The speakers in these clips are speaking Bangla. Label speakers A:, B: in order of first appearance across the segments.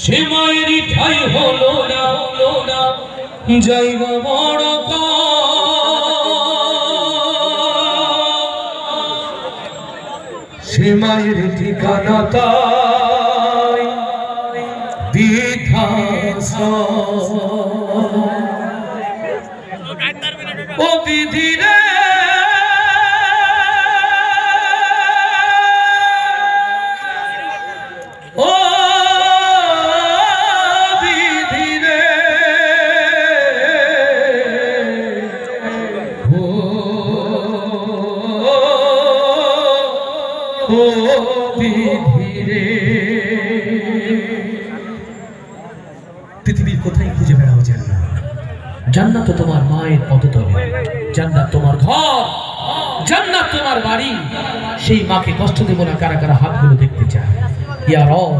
A: সে মায়েরই ঠাই হলো না জায়গা বড় সে মায়ের ঠিকানা তাই বৃদ্ধাশ্রম। ও বিধি রে ও বিধি রে ও বিধি রে। পৃথিবীর কোথায় খুঁজে বেড়াও জান্নাত? জান্নাত তো তোমার মায়ের পদতলে, জান্নাত তোমার ঘর, জান্নাত তোমার বাড়ি। সেই মাকে কষ্ট দেব না কারা কারা হাতগুলো দেখতে চায়। ইয়া রব,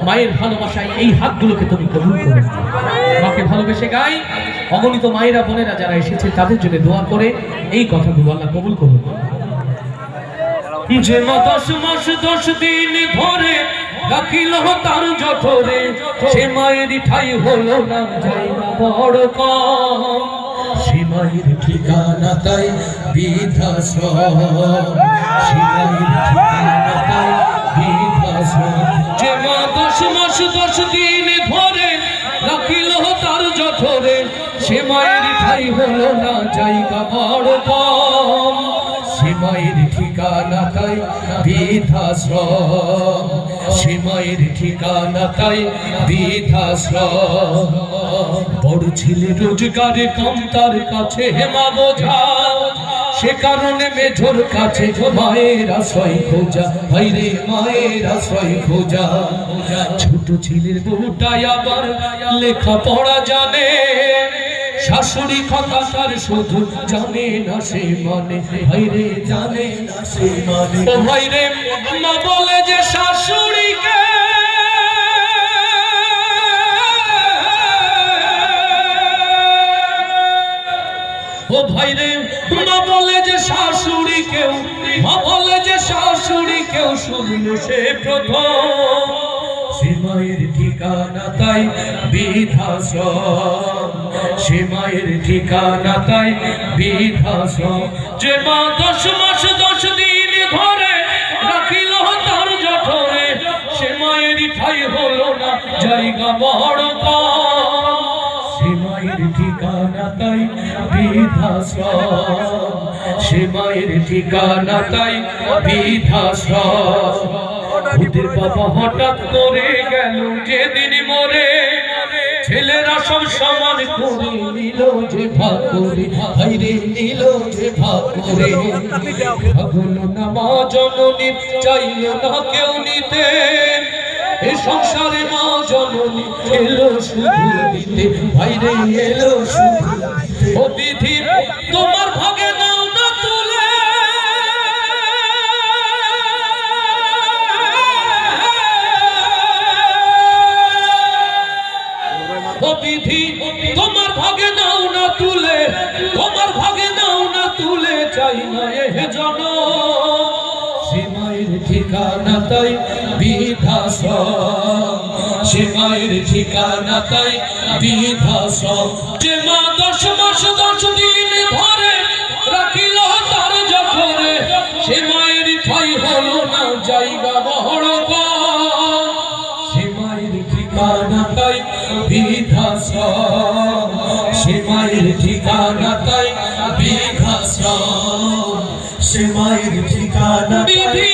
A: মায়ের ভালোবাসায় এই হাতগুলোকে তুমি কবুল করো। মাকে ভালোবেসে গাই অগণিত মায়েরা বোনেরা যারা এসেছে তাদের জন্য দোয়া করে এই কথাগুলো আল্লাহ কবুল করুন। যে মা 10 মাস 10 দিন ধরে রাখিল তার জঠরে, সে মায়েরই ঠাই হলো না জায়গা বড় কম। সে মায়ের ঠিকানা তাই বৃদ্ধাশ্রম, সে মায়ের ঠিকানা তাই বৃদ্ধাশ্রম। যে মা 10 মাস 10 দিন ধরে রাখিল তার জঠরে, সে মায়েরই ঠাই হলো না জায়গা বড় কম। সে মায়ের ঠিকানা তাই বৃদ্ধাশ্রম, সে মায়ের ঠিকানা তাই বৃদ্ধাশ্রম। বড় ছেলে রোজগারে কম তার কাছে হেমা বোঝা, সে কারণে মেঝোর কাছে মায়ের আশ্রয় খোঁজা। ভাইরে মায়ের আশ্রয় খোঁজা। ছোট ছেলের বউটাই আবার লেখা পড়া জানে, শাশুড়ি কথা তার শুধু জানে না সে মানে। ভাইরে জানে না সে মানে। ও ভাইরে মা বলে যে শাশুড়িকে, ও ভাইরে মা বলে যে শাশুড়ি কেউ, মা বলে যে শাশুড়ি কেউ শুনলো সে প্রথম। সে মায়ের ঠিকানা তাই বৃদ্ধাশ্রম, সে মায়ের ঠিকানা তাই বৃদ্ধাশ্রম। যে মা 10 মাস 10 দিন ধরে রাখিল তার জঠরে, সে মায়েরই ঠাই হলো না জায়গা বড় কম। সে মায়ের ঠিকানা তাই বৃদ্ধাশ্রম, সে মায়ের ঠিকানা তাই বৃদ্ধাশ্রম। ওদের বাবা হঠাৎ করে গেল যেদিন মরে, ছেলেরা সব সমান করে নিল যে ভাগ করে। ভাইরে নিল যে ভাগ করে। ভাগলো না মা জননী, চাইল না কেউ নিতে, এ সংসারে মা জননী এলো শুধু দিতে। ভাইরে এলো শুধু। ও বিধি তোমার ভাগে নাও না তুলে, ও বিধি তোমার ভাগে নাও না তুলে, তোমার ভাগে নাও না তুলে, চাই না এ জন। সে মায়ের ঠিকানা তাই বৃদ্ধাশ্রম, সে মায়ের ঠিকানা তাই বৃদ্ধাশ্রম। যে মা 10 মাস 10 দিন ধরে রাখিল তার জঠরে, সে মায়ের ঠাই হলো না জায়গা বড় কম। সে মায়ের ঠিকানা তাই বৃদ্ধাশ্রম, সে মায়ের ঠিকানা তাই বৃদ্ধাশ্রম, সে মায়ের ঠিকানা বিধি।